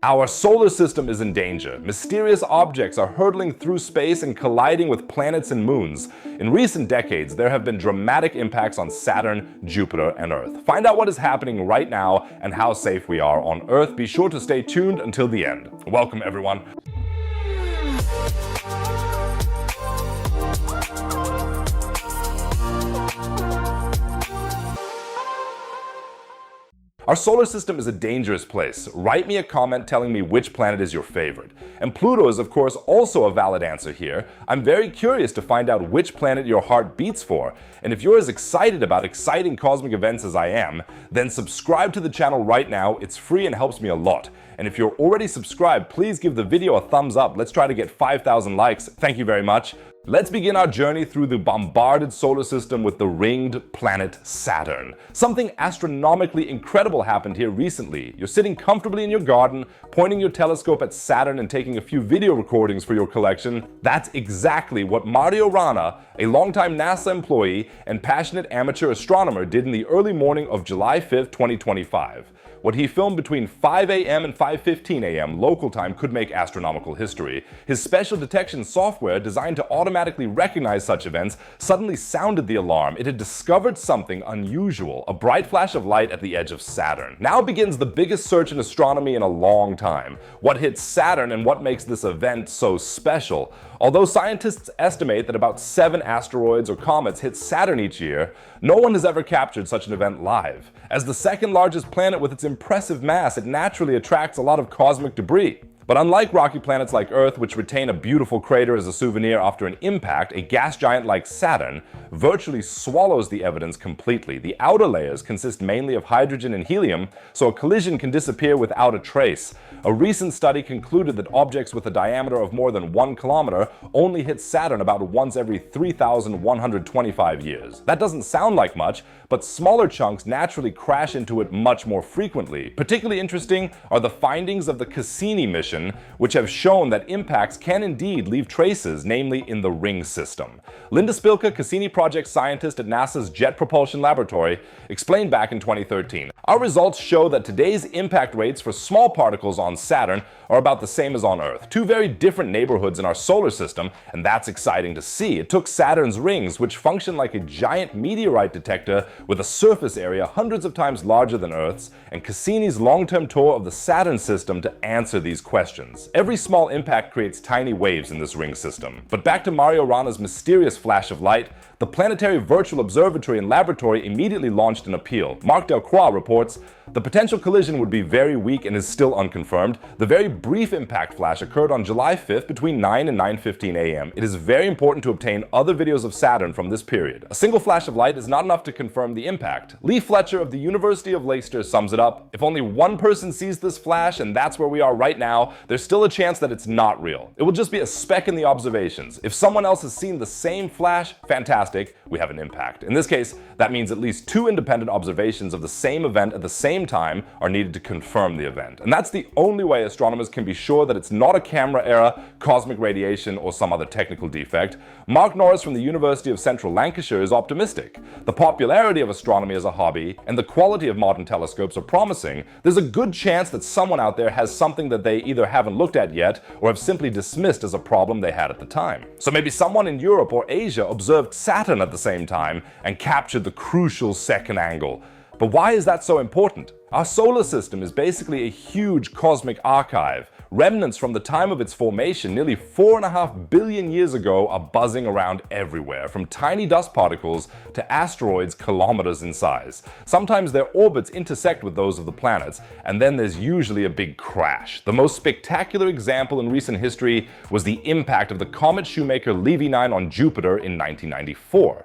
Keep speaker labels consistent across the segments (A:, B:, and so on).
A: Our solar system is in danger. Mysterious objects are hurtling through space and colliding with planets and moons. In recent decades, there have been dramatic impacts on Saturn, Jupiter, and Earth. Find out what is happening right now and how safe we are on Earth. Be sure to stay tuned until the end. Welcome, everyone. Our solar system is a dangerous place. Write me a comment telling me which planet is your favorite. And Pluto is of course also a valid answer here. I'm very curious to find out which planet your heart beats for. And if you're as excited about exciting cosmic events as I am, then subscribe to the channel right now. It's free and helps me a lot. And if you're already subscribed, please give the video a thumbs up. Let's try to get 5,000 likes. Thank you very much. Let's begin our journey through the bombarded solar system with the ringed planet Saturn. Something astronomically incredible happened here recently. You're sitting comfortably in your garden, pointing your telescope at Saturn and taking a few video recordings for your collection. That's exactly what Mario Rana, a longtime NASA employee and passionate amateur astronomer, did in the early morning of July 5th, 2025. What he filmed between 5 a.m. and 5:15 a.m. local time could make astronomical history. His special detection software, designed to automatically recognize such events, suddenly sounded the alarm. It had discovered something unusual, a bright flash of light at the edge of Saturn. Now begins the biggest search in astronomy in a long time. What hits Saturn and what makes this event so special? Although scientists estimate that about 7 asteroids or comets hit Saturn each year, no one has ever captured such an event live. As the second largest planet with its impressive mass, it naturally attracts a lot of cosmic debris. But unlike rocky planets like Earth, which retain a beautiful crater as a souvenir after an impact, a gas giant like Saturn virtually swallows the evidence completely. The outer layers consist mainly of hydrogen and helium, so a collision can disappear without a trace. A recent study concluded that objects with a diameter of more than 1 kilometer only hit Saturn about once every 3,125 years. That doesn't sound like much, but smaller chunks naturally crash into it much more frequently. Particularly interesting are the findings of the Cassini mission, which have shown that impacts can indeed leave traces, namely in the ring system. Linda Spilka, Cassini project scientist at NASA's Jet Propulsion Laboratory, explained back in 2013. Our results show that today's impact rates for small particles on Saturn are about the same as on Earth. Two very different neighborhoods in our solar system, and that's exciting to see. It took Saturn's rings, which function like a giant meteorite detector with a surface area hundreds of times larger than Earth's, and Cassini's long-term tour of the Saturn system to answer these questions. Every small impact creates tiny waves in this ring system. But back to Mario Rana's mysterious flash of light, the Planetary Virtual Observatory and Laboratory immediately launched an appeal. Marc Delcroix reports, "The potential collision would be very weak and is still unconfirmed. The very brief impact flash occurred on July 5th between 9 and 9:15 a.m. It is very important to obtain other videos of Saturn from this period. A single flash of light is not enough to confirm the impact." Lee Fletcher of the University of Leicester sums it up, "If only one person sees this flash, and that's where we are right now, there's still a chance that it's not real. It will just be a speck in the observations. If someone else has seen the same flash, fantastic. We have an impact." In this case, that means at least 2 independent observations of the same event at the same time are needed to confirm the event. And that's the only way astronomers can be sure that it's not a camera error, cosmic radiation, or some other technical defect. Mark Norris from the University of Central Lancashire is optimistic. The popularity of astronomy as a hobby and the quality of modern telescopes are promising. There's a good chance that someone out there has something that they either haven't looked at yet or have simply dismissed as a problem they had at the time. So maybe someone in Europe or Asia observed Saturn at the same time and captured the crucial second angle. But why is that so important? Our solar system is basically a huge cosmic archive. Remnants from the time of its formation nearly 4.5 billion years ago are buzzing around everywhere, from tiny dust particles to asteroids kilometers in size. Sometimes their orbits intersect with those of the planets, and then there's usually a big crash. The most spectacular example in recent history was the impact of the comet Shoemaker-Levy 9 on Jupiter in 1994.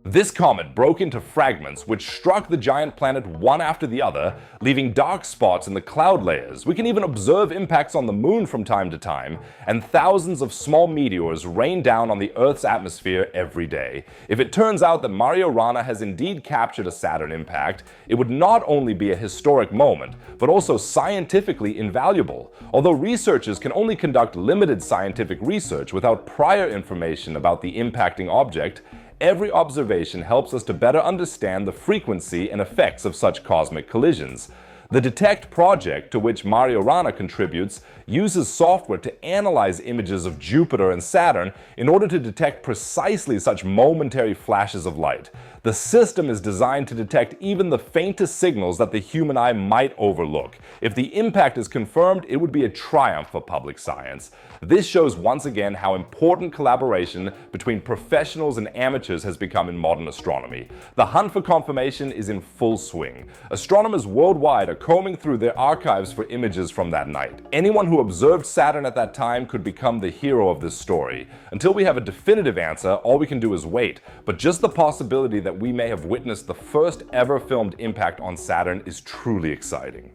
A: This comet broke into fragments which struck the giant planet one after the other, leaving dark spots in the cloud layers. We can even observe impacts on the moon from time to time, and thousands of small meteors rain down on the Earth's atmosphere every day. If it turns out that Mario Rana has indeed captured a Saturn impact, it would not only be a historic moment, but also scientifically invaluable. Although researchers can only conduct limited scientific research without prior information about the impacting object, every observation helps us to better understand the frequency and effects of such cosmic collisions. The DETECT project, to which Mario Rana contributes, uses software to analyze images of Jupiter and Saturn in order to detect precisely such momentary flashes of light. The system is designed to detect even the faintest signals that the human eye might overlook. If the impact is confirmed, it would be a triumph for public science. This shows once again how important collaboration between professionals and amateurs has become in modern astronomy. The hunt for confirmation is in full swing. Astronomers worldwide are combing through their archives for images from that night. Anyone who observed Saturn at that time could become the hero of this story. Until we have a definitive answer, all we can do is wait, but just the possibility that we may have witnessed the first ever filmed impact on Saturn is truly exciting.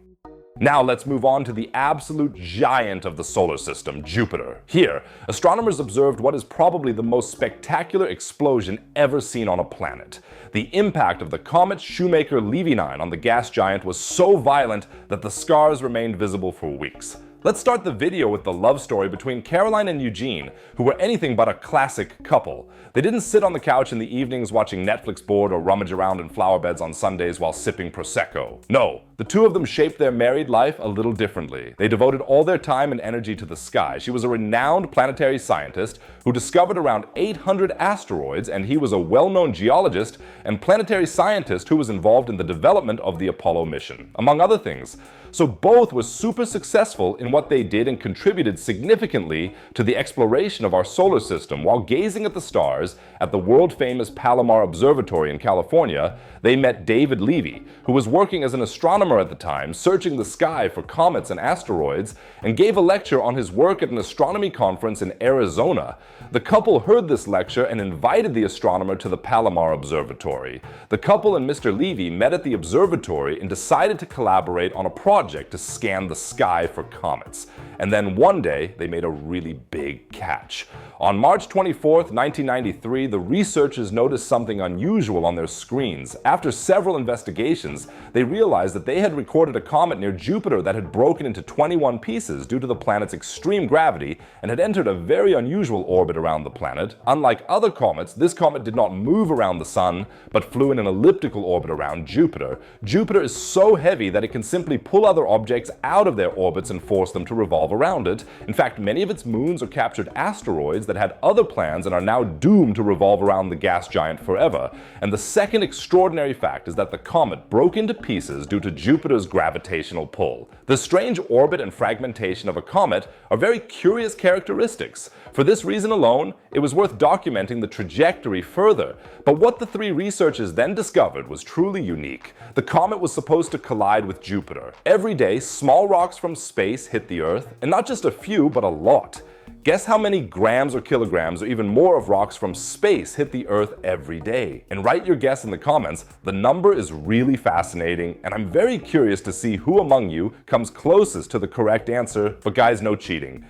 A: Now let's move on to the absolute giant of the solar system, Jupiter. Here, astronomers observed what is probably the most spectacular explosion ever seen on a planet. The impact of the comet Shoemaker-Levy on the gas giant was so violent that the scars remained visible for weeks. Let's start the video with the love story between Caroline and Eugene, who were anything but a classic couple. They didn't sit on the couch in the evenings watching Netflix board or rummage around in flower beds on Sundays while sipping Prosecco. No, the two of them shaped their married life a little differently. They devoted all their time and energy to the sky. She was a renowned planetary scientist who discovered around 800 asteroids, and he was a well-known geologist and planetary scientist who was involved in the development of the Apollo mission, among other things. So both were super successful in what they did and contributed significantly to the exploration of our solar system. While gazing at the stars at the world-famous Palomar Observatory in California, they met David Levy, who was working as an astronomer at the time, searching the sky for comets and asteroids, and gave a lecture on his work at an astronomy conference in Arizona. The couple heard this lecture and invited the astronomer to the Palomar Observatory. The couple and Mr. Levy met at the observatory and decided to collaborate on a project to scan the sky for comets. And then one day, they made a really big catch. On March 24th, 1993, the researchers noticed something unusual on their screens. After several investigations, they realized that they had recorded a comet near Jupiter that had broken into 21 pieces due to the planet's extreme gravity and had entered a very unusual orbit around the planet. Unlike other comets, this comet did not move around the Sun, but flew in an elliptical orbit around Jupiter. Jupiter is so heavy that it can simply pull other objects out of their orbits and force them to revolve around it. In fact, many of its moons are captured asteroids that had other plans and are now doomed to revolve around the gas giant forever. And the second extraordinary fact is that the comet broke into pieces due to Jupiter's gravitational pull. The strange orbit and fragmentation of a comet are very curious characteristics. For this reason alone, it was worth documenting the trajectory further. But what the three researchers then discovered was truly unique. The comet was supposed to collide with Jupiter. Every day, small rocks from space hit the Earth, and not just a few, but a lot. Guess how many grams or kilograms or even more of rocks from space hit the Earth every day? And write your guess in the comments. The number is really fascinating, and I'm very curious to see who among you comes closest to the correct answer, but guys, no cheating.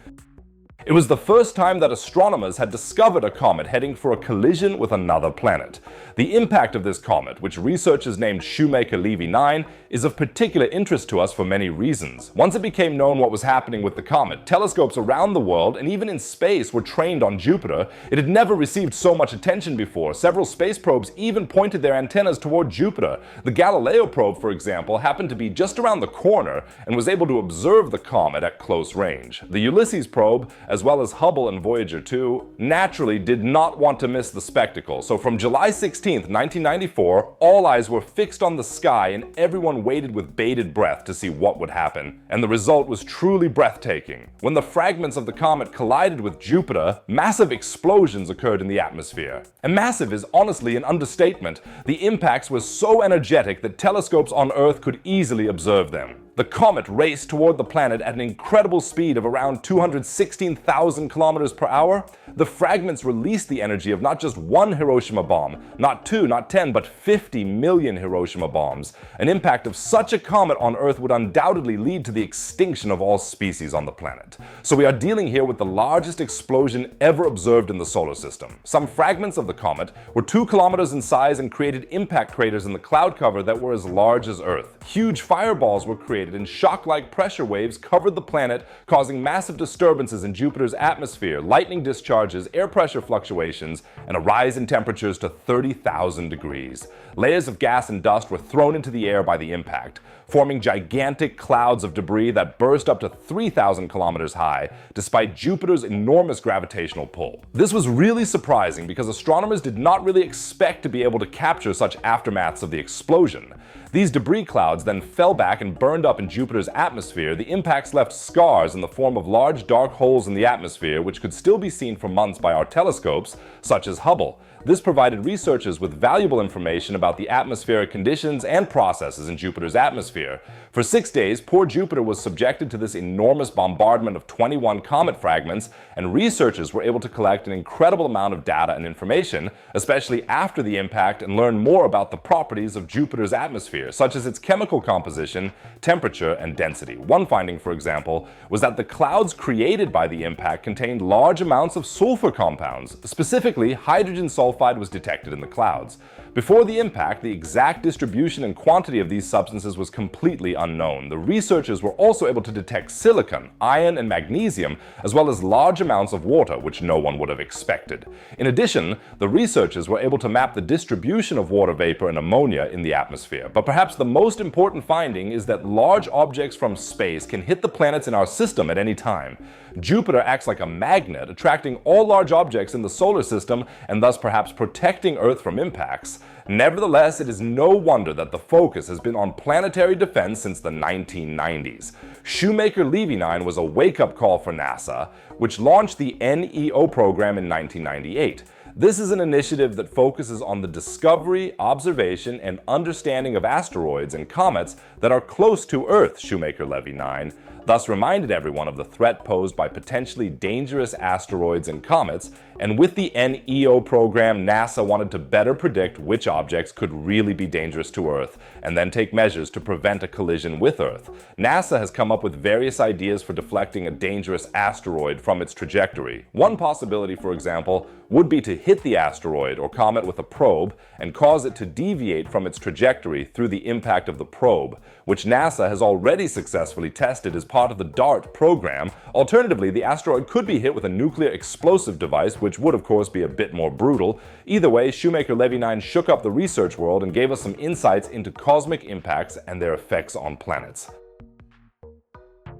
A: It was the first time that astronomers had discovered a comet heading for a collision with another planet. The impact of this comet, which researchers named Shoemaker-Levy 9, is of particular interest to us for many reasons. Once it became known what was happening with the comet, telescopes around the world and even in space were trained on Jupiter. It had never received so much attention before. Several space probes even pointed their antennas toward Jupiter. The Galileo probe, for example, happened to be just around the corner and was able to observe the comet at close range. The Ulysses probe, as well as Hubble and Voyager 2, naturally did not want to miss the spectacle. So from July 16th, 1994, all eyes were fixed on the sky and everyone waited with bated breath to see what would happen. And the result was truly breathtaking. When the fragments of the comet collided with Jupiter, massive explosions occurred in the atmosphere. And massive is honestly an understatement. The impacts were so energetic that telescopes on Earth could easily observe them. The comet raced toward the planet at an incredible speed of around 216,000 kilometers per hour. The fragments released the energy of not just one Hiroshima bomb, not 2, not 10, but 50 million Hiroshima bombs. An impact of such a comet on Earth would undoubtedly lead to the extinction of all species on the planet. So we are dealing here with the largest explosion ever observed in the solar system. Some fragments of the comet were 2 kilometers in size and created impact craters in the cloud cover that were as large as Earth. Huge fireballs were created activated and shock-like pressure waves covered the planet, causing massive disturbances in Jupiter's atmosphere, lightning discharges, air pressure fluctuations, and a rise in temperatures to 30,000 degrees. Layers of gas and dust were thrown into the air by the impact, forming gigantic clouds of debris that burst up to 3,000 kilometers high, despite Jupiter's enormous gravitational pull. This was really surprising because astronomers did not really expect to be able to capture such aftermaths of the explosion. These debris clouds then fell back and burned up in Jupiter's atmosphere. The impacts left scars in the form of large dark holes in the atmosphere, which could still be seen for months by our telescopes, such as Hubble. This provided researchers with valuable information about the atmospheric conditions and processes in Jupiter's atmosphere. For 6 days, poor Jupiter was subjected to this enormous bombardment of 21 comet fragments, and researchers were able to collect an incredible amount of data and information, especially after the impact, and learn more about the properties of Jupiter's atmosphere, such as its chemical composition, temperature, and density. One finding, for example, was that the clouds created by the impact contained large amounts of sulfur compounds. Specifically, hydrogen sulfide was detected in the clouds. Before the impact, the exact distribution and quantity of these substances was completely unknown. The researchers were also able to detect silicon, iron, and magnesium, as well as large amounts of water, which no one would have expected. In addition, the researchers were able to map the distribution of water vapor and ammonia in the atmosphere. But perhaps the most important finding is that large objects from space can hit the planets in our system at any time. Jupiter acts like a magnet, attracting all large objects in the solar system and thus perhaps protecting Earth from impacts. Nevertheless, it is no wonder that the focus has been on planetary defense since the 1990s. Shoemaker-Levy 9 was a wake-up call for NASA, which launched the NEO program in 1998. This is an initiative that focuses on the discovery, observation, and understanding of asteroids and comets that are close to Earth, Shoemaker-Levy 9, thus reminded everyone of the threat posed by potentially dangerous asteroids and comets, and with the NEO program, NASA wanted to better predict which objects could really be dangerous to Earth, and then take measures to prevent a collision with Earth. NASA has come up with various ideas for deflecting a dangerous asteroid from its trajectory. One possibility, for example, would be to hit the asteroid or comet with a probe and cause it to deviate from its trajectory through the impact of the probe, which NASA has already successfully tested as part of the DART program. Alternatively, the asteroid could be hit with a nuclear explosive device, which would of course be a bit more brutal. Either way, Shoemaker-Levy 9 shook up the research world and gave us some insights into cosmic impacts and their effects on planets.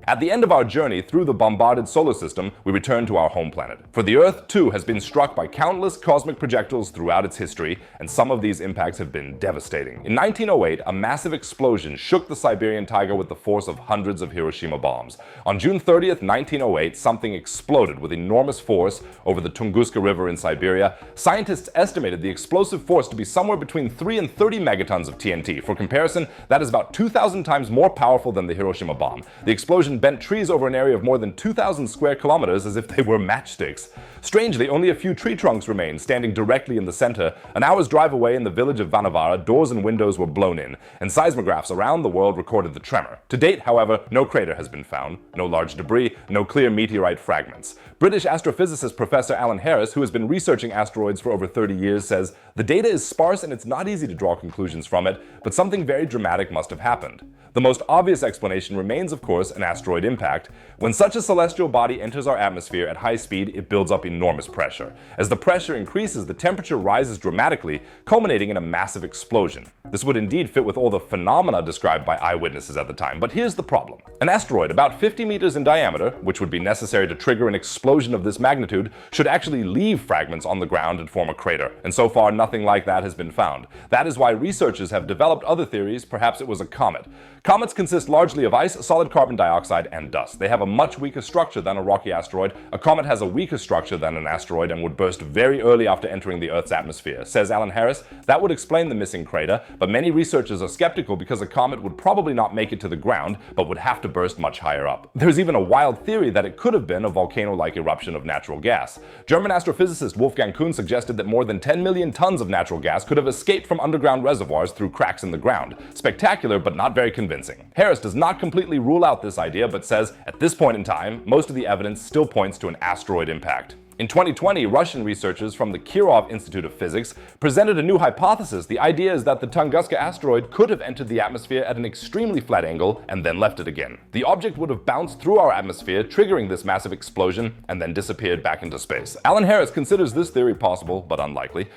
A: At the end of our journey through the bombarded solar system, we return to our home planet. For the Earth, too, has been struck by countless cosmic projectiles throughout its history, and some of these impacts have been devastating. In 1908, a massive explosion shook the Siberian taiga with the force of hundreds of Hiroshima bombs. On June 30th, 1908, something exploded with enormous force over the Tunguska River in Siberia. Scientists estimated the explosive force to be somewhere between 3 and 30 megatons of TNT. For comparison, that is about 2,000 times more powerful than the Hiroshima bomb. The explosion bent trees over an area of more than 2,000 square kilometers as if they were matchsticks. Strangely, only a few tree trunks remained, standing directly in the center. An hour's drive away in the village of Vanavara, doors and windows were blown in, and seismographs around the world recorded the tremor. To date, however, no crater has been found, no large debris, no clear meteorite fragments. British astrophysicist Professor Alan Harris, who has been researching asteroids for over 30 years, says, "The data is sparse and it's not easy to draw conclusions from it, but something very dramatic must have happened." The most obvious explanation remains, of course, an asteroid impact. When such a celestial body enters our atmosphere at high speed, it builds up enormous pressure. As the pressure increases, the temperature rises dramatically, culminating in a massive explosion. This would indeed fit with all the phenomena described by eyewitnesses at the time, but here's the problem. An asteroid about 50 meters in diameter, which would be necessary to trigger an explosion of this magnitude, should actually leave fragments on the ground and form a crater, and so far nothing like that has been found. That is why researchers have developed other theories. Perhaps it was a comet. Comets consist largely of ice, solid carbon dioxide, and dust. They have a much weaker structure than a rocky asteroid. A comet has a weaker structure than an asteroid and would burst very early after entering the Earth's atmosphere. Says Alan Harris, that would explain the missing crater, but many researchers are skeptical because a comet would probably not make it to the ground, but would have to burst much higher up. There's even a wild theory that it could have been a volcano-like eruption of natural gas. German astrophysicist Wolfgang Kuhn suggested that more than 10 million tons of natural gas could have escaped from underground reservoirs through cracks in the ground. Spectacular, but not very convincing. Harris does not completely rule out this idea, but says, at this point in time, most of the evidence still points to an asteroid impact. In 2020, Russian researchers from the Kirov Institute of Physics presented a new hypothesis. The idea is that the Tunguska asteroid could have entered the atmosphere at an extremely flat angle and then left it again. The object would have bounced through our atmosphere, triggering this massive explosion, and then disappeared back into space. Alan Harris considers this theory possible, but unlikely.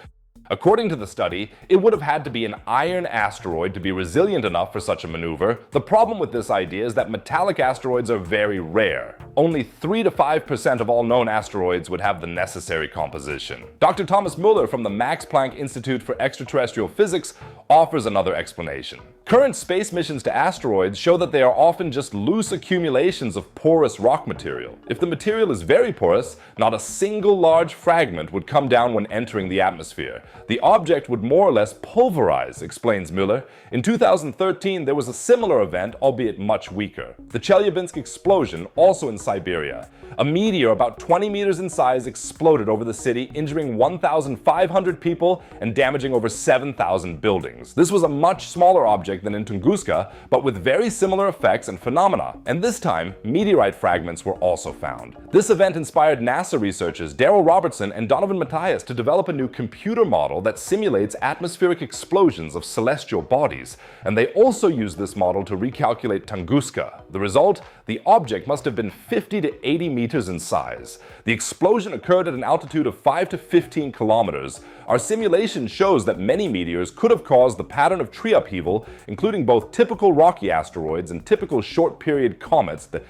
A: According to the study, it would have had to be an iron asteroid to be resilient enough for such a maneuver. The problem with this idea is that metallic asteroids are very rare. Only 3 to 5% of all known asteroids would have the necessary composition. Dr. Thomas Muller from the Max Planck Institute for Extraterrestrial Physics offers another explanation. Current space missions to asteroids show that they are often just loose accumulations of porous rock material. If the material is very porous, not a single large fragment would come down when entering the atmosphere. The object would more or less pulverize, explains Muller. In 2013, there was a similar event, albeit much weaker. The Chelyabinsk explosion, also in Siberia. A meteor about 20 meters in size exploded over the city, injuring 1,500 people and damaging over 7,000 buildings. This was a much smaller object than in Tunguska, but with very similar effects and phenomena. And this time, meteorite fragments were also found. This event inspired NASA researchers Darrell Robertson and Donovan Matthias to develop a new computer model that simulates atmospheric explosions of celestial bodies, and they also used this model to recalculate Tunguska. The result? The object must have been 50 to 80 meters in size. The explosion occurred at an altitude of 5 to 15 kilometers. Our simulation shows that many meteors could have caused the pattern of tree upheaval, including both typical rocky asteroids and typical short-period comets, the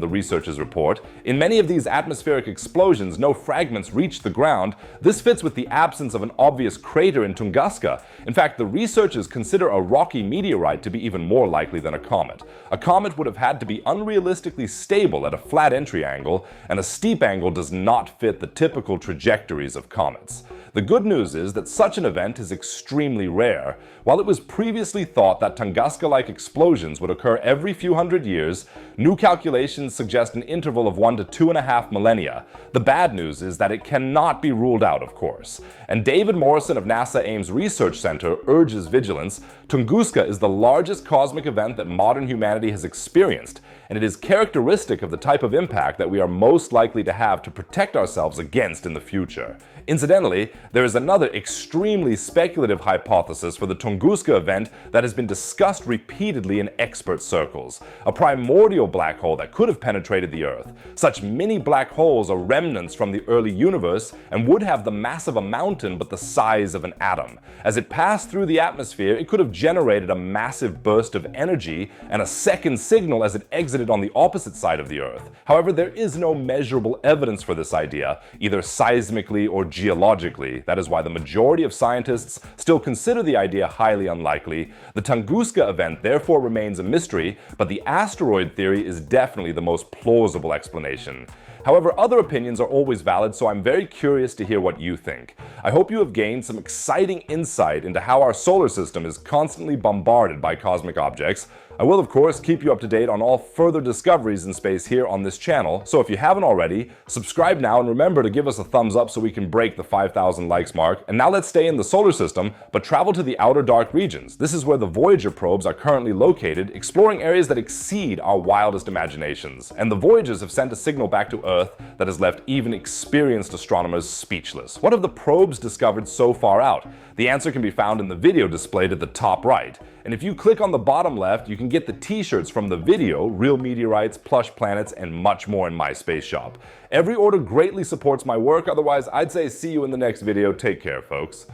A: researchers report. In many of these atmospheric explosions, no fragments reached the ground. This fits with the absence of an obvious crater in Tunguska. In fact, the researchers consider a rocky meteorite to be even more likely than a comet. A comet would have had to be unrealistically stable at a flat entry angle, and a steep angle does not fit the typical trajectories of comets. The good news is that such an event is extremely rare. While it was previously thought that Tunguska-like explosions would occur every few hundred years, new calculations suggest an interval of 1 to 2.5 millennia. The bad news is that it cannot be ruled out, of course. And David Morrison of NASA Ames Research Center urges vigilance. Tunguska is the largest cosmic event that modern humanity has experienced, and it is characteristic of the type of impact that we are most likely to have to protect ourselves against in the future. Incidentally, there is another extremely speculative hypothesis for the Tunguska event that has been discussed repeatedly in expert circles: a primordial black hole that could have penetrated the Earth. Such mini black holes are remnants from the early universe and would have the mass of a mountain but the size of an atom. As it passed through the atmosphere, it could have generated a massive burst of energy and a second signal as it exited on the opposite side of the Earth. However, there is no measurable evidence for this idea, either seismically or geologically. That is why the majority of scientists still consider the idea highly unlikely. The Tunguska event therefore remains a mystery, but the asteroid theory is definitely the most plausible explanation. However, other opinions are always valid, so I'm very curious to hear what you think. I hope you have gained some exciting insight into how our solar system is constantly bombarded by cosmic objects. I will, of course, keep you up to date on all further discoveries in space here on this channel, so if you haven't already, subscribe now and remember to give us a thumbs up so we can break the 5,000 likes mark. And now let's stay in the solar system, but travel to the outer dark regions. This is where the Voyager probes are currently located, exploring areas that exceed our wildest imaginations. And the Voyagers have sent a signal back to Earth that has left even experienced astronomers speechless. What have the probes discovered so far out? The answer can be found in the video displayed at the top right. And if you click on the bottom left, you can get the t-shirts from the video, real meteorites, plush planets, and much more in my space shop. Every order greatly supports my work, otherwise I'd say see you in the next video. Take care, folks.